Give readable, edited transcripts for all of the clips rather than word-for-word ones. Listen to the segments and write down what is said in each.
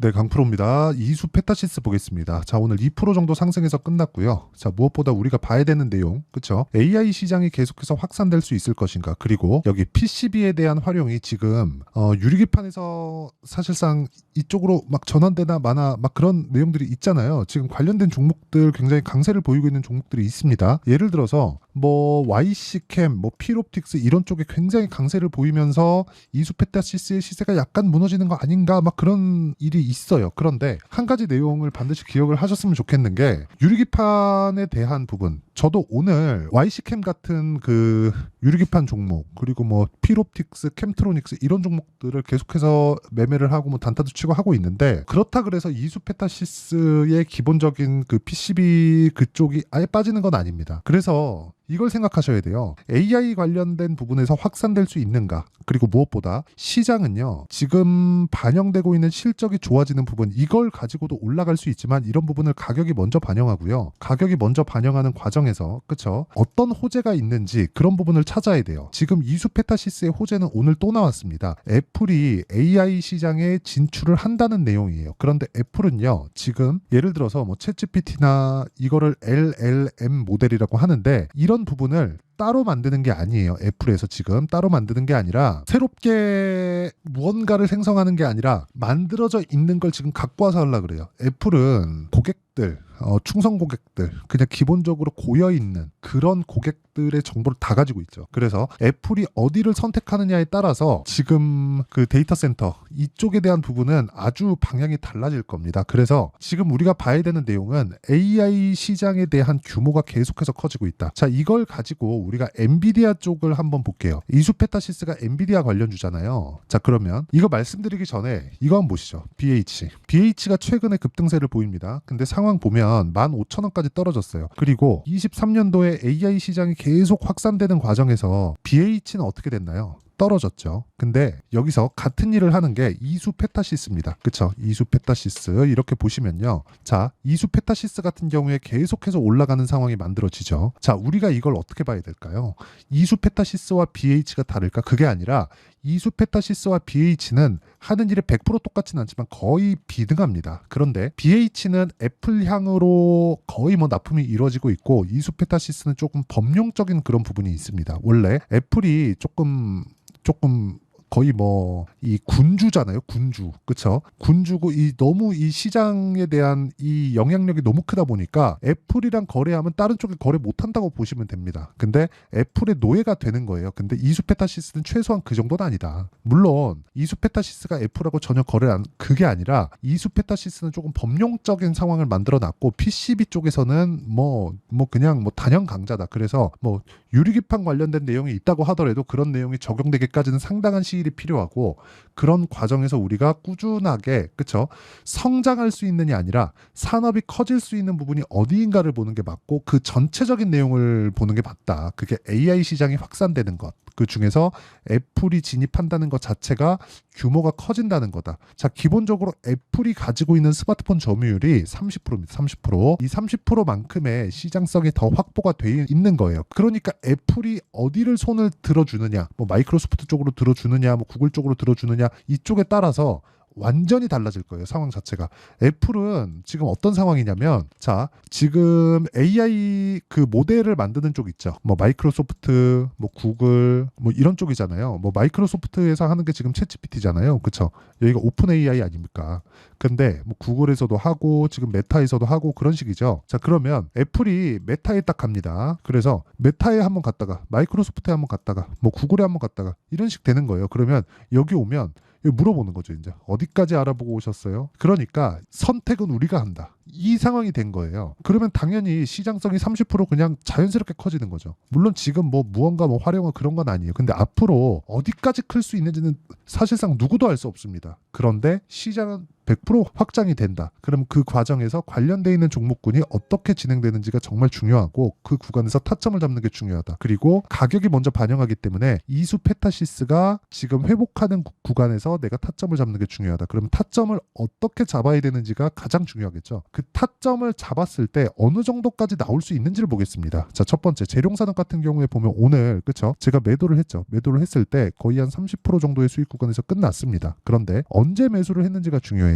네, 강프로입니다. 이수 페타시스 보겠습니다. 자, 오늘 2% 정도 상승해서 끝났고요. 자, 무엇보다 우리가 봐야 되는 내용, 그쵸? AI 시장이 계속해서 확산될 수 있을 것인가? 그리고 여기 PCB에 대한 활용이 지금 유리기판에서 사실상 이쪽으로 막 전환되나 마나 막 그런 내용들이 있잖아요. 지금 관련된 종목들 굉장히 강세를 보이고 있는 종목들이 있습니다. 예를 들어서 뭐 YC캠, 뭐 필옵틱스 이런 쪽에 굉장히 강세를 보이면서 이수 페타시스의 시세가 약간 무너지는 거 아닌가? 막 그런 일이 있어요. 그런데 한 가지 내용을 반드시 기억을 하셨으면 좋겠는 게 유리기판에 대한 부분, 저도 오늘 YC캠 같은 그 유리기판 종목, 그리고 뭐 필옵틱스, 캠트로닉스 이런 종목들을 계속해서 매매를 하고 뭐 단타도 치고 하고 있는데, 그렇다 그래서 이수 페타시스의 기본적인 그 PCB 그쪽이 아예 빠지는 건 아닙니다. 그래서 이걸 생각하셔야 돼요. AI 관련된 부분에서 확산될 수 있는가? 그리고 무엇보다 시장은요, 지금 반영되고 있는 실적이 좋아지는 부분, 이걸 가지고도 올라갈 수 있지만 이런 부분을 가격이 먼저 반영하고요. 가격이 먼저 반영하는 과정에서, 그쵸? 어떤 호재가 있는지 그런 부분을 찾아야 돼요. 지금 이수 페타시스의 호재는 오늘 또 나왔습니다. 애플이 AI 시장에 진출을 한다는 내용이에요. 그런데 애플은요, 지금 예를 들어서 뭐 챗GPT나 이거를 LLM 모델이라고 하는데, 이런 부분을 따로 만드는 게 아니에요. 애플에서 지금 따로 만드는 게 아니라 새롭게 무언가를 생성하는 게 아니라 만들어져 있는 걸 지금 갖고 와서 하려고 그래요. 애플은 고객들, 충성 고객들, 그냥 기본적으로 고여있는 그런 고객들의 정보를 다 가지고 있죠. 그래서 애플이 어디를 선택하느냐에 따라서 지금 그 데이터 센터 이쪽에 대한 부분은 아주 방향이 달라질 겁니다. 그래서 지금 우리가 봐야 되는 내용은 AI 시장에 대한 규모가 계속해서 커지고 있다. 자, 이걸 가지고 우리가 엔비디아 쪽을 한번 볼게요. 이수 페타시스가 엔비디아 관련주잖아요. 자, 그러면 이거 말씀드리기 전에 이거 한번 보시죠. BH가 최근에 급등세를 보입니다. 근데 상황 보면 15,000원까지 떨어졌어요. 그리고 23년도에 AI 시장이 계속 확산되는 과정에서 BH는 어떻게 됐나요? 떨어졌죠. 근데 여기서 같은 일을 하는 게 이수 페타시스입니다. 그쵸? 이수 페타시스 이렇게 보시면요. 자, 이수 페타시스 같은 경우에 계속해서 올라가는 상황이 만들어지죠. 자, 우리가 이걸 어떻게 봐야 될까요? 이수 페타시스와 BH가 다를까? 그게 아니라 이수 페타시스와 BH는 하는 일이 100% 똑같진 않지만 거의 비등합니다. 그런데 BH는 애플향으로 거의 뭐 납품이 이루어지고 있고, 이수 페타시스는 조금 범용적인 그런 부분이 있습니다. 원래 애플이 조금 거의 뭐 이 군주잖아요. 군주. 그쵸? 군주고 너무 이 시장에 대한 이 영향력이 너무 크다 보니까 애플이랑 거래하면 다른 쪽에 거래 못 한다고 보시면 됩니다. 근데 애플의 노예가 되는 거예요. 근데 이수 페타시스는 최소한 그 정도는 아니다. 물론 이수 페타시스가 애플하고 전혀 그게 아니라 이수 페타시스는 조금 범용적인 상황을 만들어 놨고, PCB 쪽에서는 그냥 단연 강자다. 그래서 뭐 유리기판 관련된 내용이 있다고 하더라도 그런 내용이 적용되기까지는 상당한 시일이 필요하고, 그런 과정에서 우리가 꾸준하게, 그쵸? 성장할 수 있느냐 아니라 산업이 커질 수 있는 부분이 어디인가를 보는 게 맞고, 그 전체적인 내용을 보는 게 맞다. 그게 AI 시장이 확산되는 것, 그 중에서 애플이 진입한다는 것 자체가 규모가 커진다는 거다. 자, 기본적으로 애플이 가지고 있는 스마트폰 점유율이 30%입니다. 30%. 이 30%만큼의 시장성이 더 확보가 돼 있는 거예요. 그러니까 애플이 어디를 손을 들어주느냐, 뭐 마이크로소프트 쪽으로 들어주느냐, 뭐 구글 쪽으로 들어주느냐, 이쪽에 따라서 완전히 달라질 거예요. 상황 자체가. 애플은 지금 어떤 상황이냐면, 자, 지금 AI 그 모델을 만드는 쪽 있죠. 뭐 마이크로소프트, 뭐 구글, 뭐 이런 쪽이잖아요. 뭐 마이크로소프트에서 하는 게 지금 챗GPT잖아요. 그쵸? 여기가 오픈 AI 아닙니까? 근데 뭐 구글에서도 하고 지금 메타에서도 하고 그런 식이죠. 자, 그러면 애플이 메타에 딱 갑니다. 그래서 메타에 한번 갔다가 마이크로소프트에 한번 갔다가 뭐 구글에 한번 갔다가 이런 식 되는 거예요. 그러면 여기 오면 물어보는 거죠. 이제 어디까지 알아보고 오셨어요? 그러니까 선택은 우리가 한다. 이 상황이 된 거예요. 그러면 당연히 시장성이 30% 그냥 자연스럽게 커지는 거죠. 물론 지금 뭐 무언가 뭐 활용은 그런 건 아니에요. 근데 앞으로 어디까지 클 수 있는지는 사실상 누구도 알 수 없습니다. 그런데 시장은 100% 확장이 된다. 그럼 그 과정에서 관련되어 있는 종목군이 어떻게 진행되는지가 정말 중요하고, 그 구간에서 타점을 잡는 게 중요하다. 그리고 가격이 먼저 반영하기 때문에 이수 페타시스가 지금 회복하는 구간에서 내가 타점을 잡는 게 중요하다. 그럼 타점을 어떻게 잡아야 되는지가 가장 중요하겠죠. 그 타점을 잡았을 때 어느 정도까지 나올 수 있는지를 보겠습니다. 자, 첫 번째 재룡산업 같은 경우에 보면 오늘, 그쵸? 제가 매도를 했죠. 매도를 했을 때 거의 한 30% 정도의 수익 구간에서 끝났습니다. 그런데 언제 매수를 했는지가 중요해요.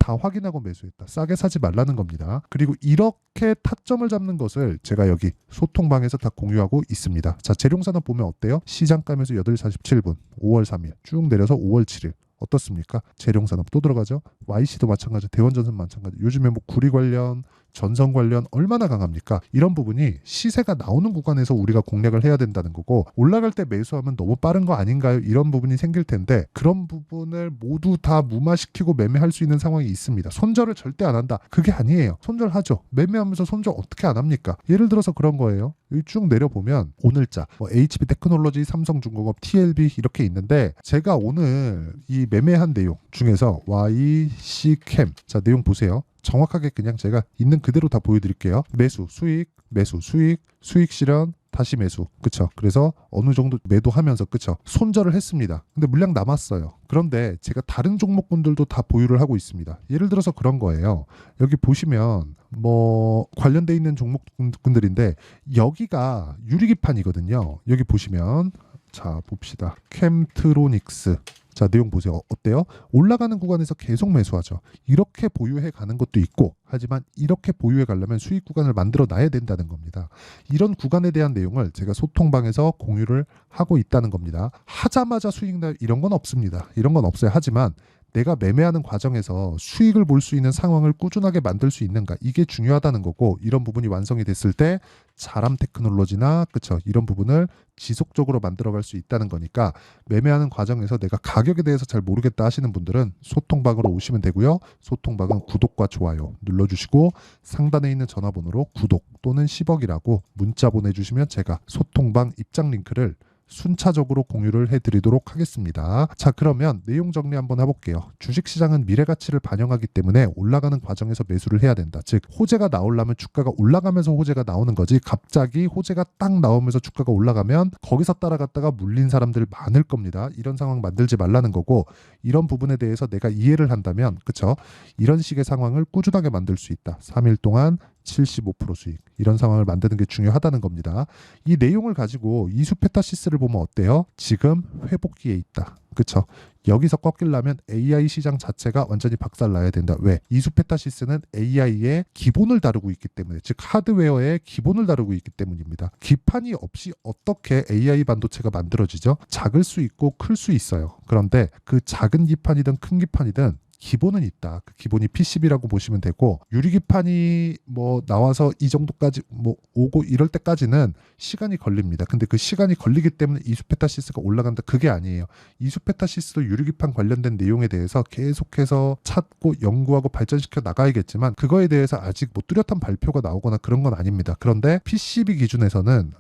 다 확인하고 매수했다. 싸게 사지 말라는 겁니다. 그리고 이렇게 타점을 잡는 것을 제가 여기 소통방에서 다 공유하고 있습니다. 자, 재룡산업 보면 어때요? 시장가면서 8시 47분 5월 3일 쭉 내려서 5월 7일 어떻습니까? 재룡산업 또 들어가죠. YC도 마찬가지, 대원전선 마찬가지. 요즘에 뭐 구리 관련, 전선 관련 얼마나 강합니까? 이런 부분이 시세가 나오는 구간에서 우리가 공략을 해야 된다는 거고, 올라갈 때 매수하면 너무 빠른 거 아닌가요? 이런 부분이 생길 텐데 그런 부분을 모두 다 무마시키고 매매할 수 있는 상황이 있습니다. 손절을 절대 안 한다. 그게 아니에요. 손절하죠. 매매하면서 손절 어떻게 안 합니까? 예를 들어서 그런 거예요. 여기 쭉 내려보면 오늘자 뭐 HB테크놀로지, 삼성중공업, TLB 이렇게 있는데 제가 오늘 이 매매한 내용 중에서 YC캠, 자 내용 보세요. 정확하게 그냥 제가 있는 그대로 다 보여드릴게요. 매수, 수익, 매수, 수익, 수익 실현, 다시 매수. 그쵸? 그래서 어느 정도 매도하면서 그쵸? 손절을 했습니다. 근데 물량 남았어요. 그런데 제가 다른 종목군들도 다 보유를 하고 있습니다. 예를 들어서 그런 거예요. 여기 보시면 뭐 관련돼 있는 종목군들인데 여기가 유리기판이거든요. 여기 보시면 자 봅시다. 캠트로닉스. 자 내용 보세요. 어때요? 올라가는 구간에서 계속 매수하죠. 이렇게 보유해 가는 것도 있고, 하지만 이렇게 보유해 가려면 수익 구간을 만들어 놔야 된다는 겁니다. 이런 구간에 대한 내용을 제가 소통방에서 공유를 하고 있다는 겁니다. 하자마자 수익 날 이런 건 없습니다. 이런 건 없어요. 하지만 내가 매매하는 과정에서 수익을 볼 수 있는 상황을 꾸준하게 만들 수 있는가, 이게 중요하다는 거고, 이런 부분이 완성이 됐을 때 자람 테크놀로지나 그쵸 이런 부분을 지속적으로 만들어갈 수 있다는 거니까, 매매하는 과정에서 내가 가격에 대해서 잘 모르겠다 하시는 분들은 소통방으로 오시면 되고요. 소통방은 구독과 좋아요 눌러주시고 상단에 있는 전화번호로 구독 또는 10억이라고 문자 보내주시면 제가 소통방 입장 링크를 순차적으로 공유를 해드리도록 하겠습니다. 자, 그러면 내용 정리 한번 해볼게요. 주식시장은 미래가치를 반영하기 때문에 올라가는 과정에서 매수를 해야 된다. 즉 호재가 나오려면 주가가 올라가면서 호재가 나오는 거지, 갑자기 호재가 딱 나오면서 주가가 올라가면 거기서 따라갔다가 물린 사람들 많을 겁니다. 이런 상황 만들지 말라는 거고, 이런 부분에 대해서 내가 이해를 한다면 그쵸? 이런 식의 상황을 꾸준하게 만들 수 있다. 3일 동안 75% 수익, 이런 상황을 만드는 게 중요하다는 겁니다. 이 내용을 가지고 이수페타시스를 보면 어때요? 지금 회복기에 있다. 그쵸? 여기서 꺾이려면 AI 시장 자체가 완전히 박살나야 된다. 왜? 이수페타시스는 AI의 기본을 다루고 있기 때문에, 즉 하드웨어의 기본을 다루고 있기 때문입니다. 기판이 없이 어떻게 AI 반도체가 만들어지죠? 작을 수 있고 클 수 있어요. 그런데 그 작은 기판이든 큰 기판이든 기본은 있다. 그 기본이 PCB라고 보시면 되고, 유리기판이 뭐 나와서 이 정도까지 뭐 오고 이럴 때까지는 시간이 걸립니다. 근데 그 시간이 걸리기 때문에 이수페타시스가 올라간다, 그게 아니에요. 이수페타시스도 유리기판 관련된 내용에 대해서 계속해서 찾고 연구하고 발전시켜 나가야겠지만, 그거에 대해서 아직 뭐 뚜렷한 발표가 나오거나 그런 건 아닙니다. 그런데 PCB 기준에서는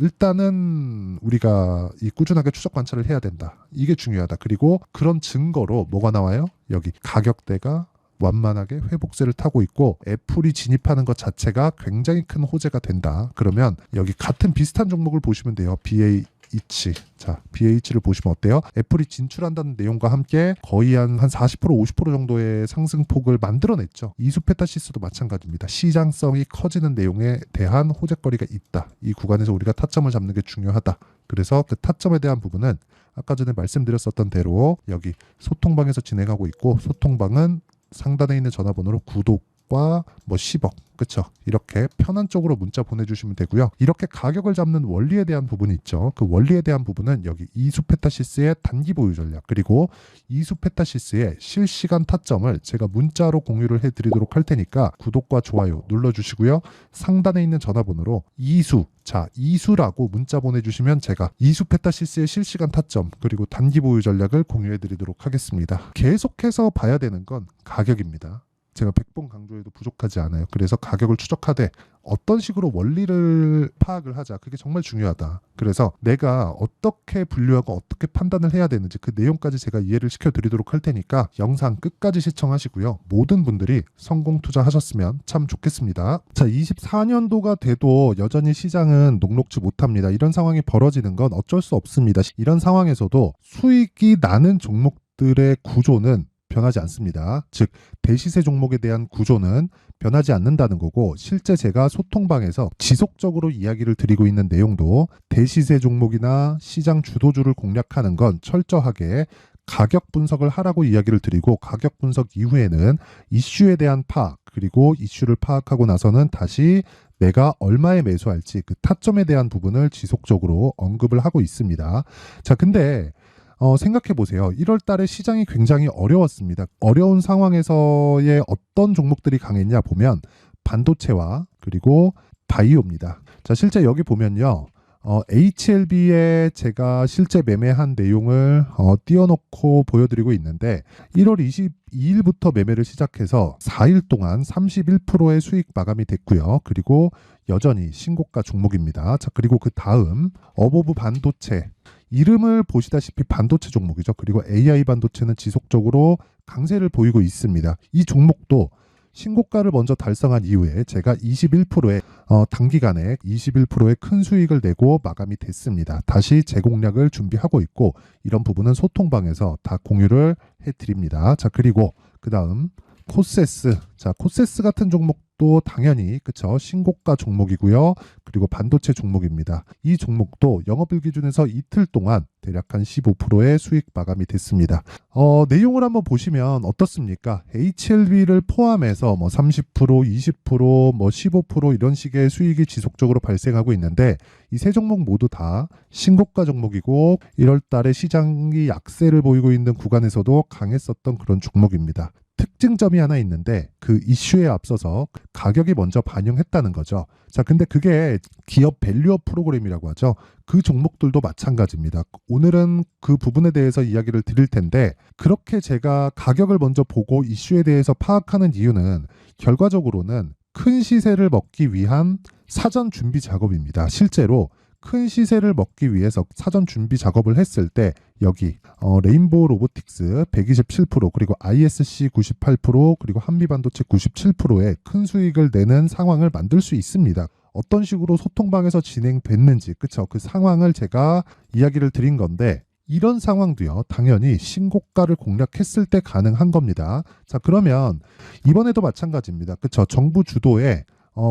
일단은 우리가 이 꾸준하게 추적 관찰을 해야 된다. 이게 중요하다. 그리고 그런 증거로 뭐가 나와요? 여기 가격대가 완만하게 회복세를 타고 있고 애플이 진입하는 것 자체가 굉장히 큰 호재가 된다. 그러면 여기 같은 비슷한 종목을 보시면 돼요. BH. 자, BH를 보시면 어때요? 애플이 진출한다는 내용과 함께 거의 한 40% 50% 정도의 상승폭을 만들어냈죠. 이수페타시스도 마찬가지입니다. 시장성이 커지는 내용에 대한 호재거리가 있다. 이 구간에서 우리가 타점을 잡는 게 중요하다. 그래서 그 타점에 대한 부분은 아까 전에 말씀드렸었던 대로 여기 소통방에서 진행하고 있고, 소통방은 상단에 있는 전화번호로 구독과 뭐 10억, 그쵸? 이렇게 편한 쪽으로 문자 보내주시면 되고요. 이렇게 가격을 잡는 원리에 대한 부분이 있죠. 그 원리에 대한 부분은 여기 이수페타시스의 단기 보유 전략, 그리고 이수페타시스의 실시간 타점을 제가 문자로 공유를 해드리도록 할 테니까 구독과 좋아요 눌러주시고요. 상단에 있는 전화번호로 이수라고 문자 보내주시면 제가 이수페타시스의 실시간 타점 그리고 단기 보유 전략을 공유해드리도록 하겠습니다. 계속해서 봐야 되는 건 가격입니다. 제가 100번 강조해도 부족하지 않아요. 그래서 가격을 추적하되 어떤 식으로 원리를 파악을 하자, 그게 정말 중요하다. 그래서 내가 어떻게 분류하고 어떻게 판단을 해야 되는지 그 내용까지 제가 이해를 시켜드리도록 할 테니까 영상 끝까지 시청하시고요. 모든 분들이 성공 투자하셨으면 참 좋겠습니다. 자, 24년도가 돼도 여전히 시장은 녹록지 못합니다. 이런 상황이 벌어지는 건 어쩔 수 없습니다. 이런 상황에서도 수익이 나는 종목들의 구조는 변하지 않습니다. 즉 대시세 종목에 대한 구조는 변하지 않는다는 거고, 실제 제가 소통방에서 지속적으로 이야기를 드리고 있는 내용도 대시세 종목이나 시장 주도주를 공략하는 건 철저하게 가격 분석을 하라고 이야기를 드리고 가격 분석 이후에는 이슈에 대한 파악 그리고 이슈를 파악하고 나서는 다시 내가 얼마에 매수할지 그 타점에 대한 부분을 지속적으로 언급을 하고 있습니다. 자, 근데 생각해 보세요. 1월 달에 시장이 굉장히 어려웠습니다. 어려운 상황에서의 어떤 종목들이 강했냐 보면 반도체와 그리고 바이오입니다. 자, 실제 여기 보면요. HLB에 제가 실제 매매한 내용을 띄워놓고 보여드리고 있는데 1월 22일부터 매매를 시작해서 4일 동안 31%의 수익 마감이 됐고요. 그리고 여전히 신고가 종목입니다. 자, 그리고 그 다음 어보브 반도체 이름을 보시다시피 반도체 종목이죠. 그리고 AI 반도체는 지속적으로 강세를 보이고 있습니다. 이 종목도 신고가를 먼저 달성한 이후에 제가 21%의 단기간에 21%의 큰 수익을 내고 마감이 됐습니다. 다시 재공략을 준비하고 있고 이런 부분은 소통방에서 다 공유를 해드립니다. 자, 그리고 그 다음 코세스. 자, 코세스 같은 종목도 당연히 그쵸 신고가 종목이고요. 그리고 반도체 종목입니다. 이 종목도 영업일 기준에서 이틀 동안 대략 한 15%의 수익 마감이 됐습니다. 내용을 한번 보시면 어떻습니까? HLB를 포함해서 뭐 30%, 20%, 뭐 15% 이런 식의 수익이 지속적으로 발생하고 있는데 이 세 종목 모두 다 신고가 종목이고 1월 달에 시장이 약세를 보이고 있는 구간에서도 강했었던 그런 종목입니다. 특징점이 하나 있는데 그 이슈에 앞서서 가격이 먼저 반영했다는 거죠. 자, 근데 그게 기업 밸류업 프로그램이라고 하죠. 그 종목들도 마찬가지입니다. 오늘은 그 부분에 대해서 이야기를 드릴 텐데 그렇게 제가 가격을 먼저 보고 이슈에 대해서 파악하는 이유는 결과적으로는 큰 시세를 먹기 위한 사전 준비 작업입니다. 실제로 큰 시세를 먹기 위해서 사전 준비 작업을 했을 때 여기 레인보우 로보틱스 127% 그리고 ISC 98% 그리고 한미반도체 97%의 큰 수익을 내는 상황을 만들 수 있습니다. 어떤 식으로 소통방에서 진행됐는지 그쵸? 그 상황을 제가 이야기를 드린 건데 이런 상황도요 당연히 신고가를 공략했을 때 가능한 겁니다. 자, 그러면 이번에도 마찬가지입니다. 그쵸? 정부 주도의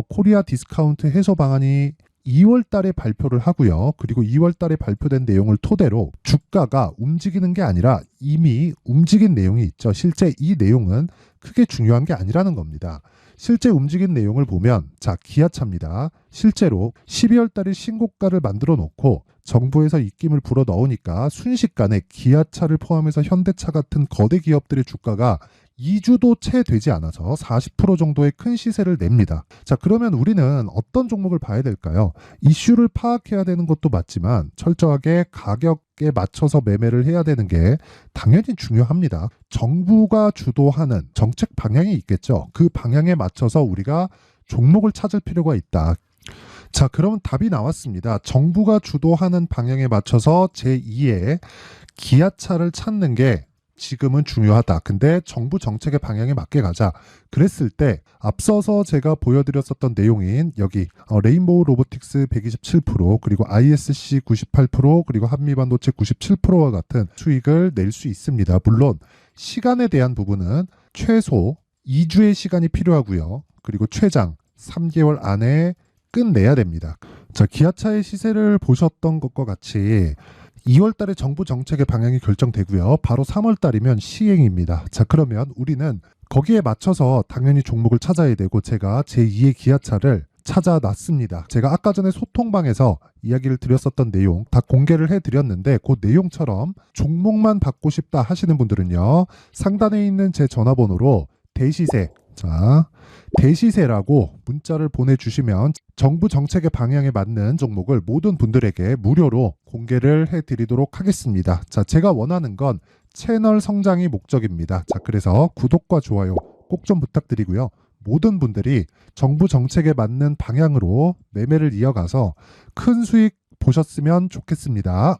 코리아 디스카운트 해소 방안이 2월 달에 발표를 하고요. 그리고 2월 달에 발표된 내용을 토대로 주가가 움직이는 게 아니라 이미 움직인 내용이 있죠. 실제 이 내용은 크게 중요한 게 아니라는 겁니다. 실제 움직인 내용을 보면 자, 기아차입니다. 실제로 12월 달에 신고가를 만들어 놓고 정부에서 입김을 불어 넣으니까 순식간에 기아차를 포함해서 현대차 같은 거대 기업들의 주가가 2주도 채 되지 않아서 40% 정도의 큰 시세를 냅니다. 자, 그러면 우리는 어떤 종목을 봐야 될까요? 이슈를 파악해야 되는 것도 맞지만 철저하게 가격에 맞춰서 매매를 해야 되는 게 당연히 중요합니다. 정부가 주도하는 정책 방향이 있겠죠. 그 방향에 맞춰서 우리가 종목을 찾을 필요가 있다. 자, 그럼 답이 나왔습니다. 정부가 주도하는 방향에 맞춰서 제2의 기아차를 찾는 게 지금은 중요하다. 근데 정부 정책의 방향에 맞게 가자. 그랬을 때 앞서서 제가 보여드렸었던 내용인 여기 레인보우 로보틱스 127% 그리고 ISC 98% 그리고 한미반도체 97%와 같은 수익을 낼 수 있습니다. 물론 시간에 대한 부분은 최소 2주의 시간이 필요하고요. 그리고 최장 3개월 안에 끝내야 됩니다. 자, 기아차의 시세를 보셨던 것과 같이 2월 달에 정부 정책의 방향이 결정되고요. 바로 3월 달이면 시행입니다. 자, 그러면 우리는 거기에 맞춰서 당연히 종목을 찾아야 되고 제가 제2의 기아차를 찾아놨습니다. 제가 아까 전에 소통방에서 이야기를 드렸었던 내용 다 공개를 해드렸는데 그 내용처럼 종목만 받고 싶다 하시는 분들은요. 상단에 있는 제 전화번호로 대시세 자, 대시세라고 문자를 보내주시면 정부 정책의 방향에 맞는 종목을 모든 분들에게 무료로 공개를 해드리도록 하겠습니다. 자, 제가 원하는 건 채널 성장이 목적입니다. 자, 그래서 구독과 좋아요 꼭 좀 부탁드리고요. 모든 분들이 정부 정책에 맞는 방향으로 매매를 이어가서 큰 수익 보셨으면 좋겠습니다.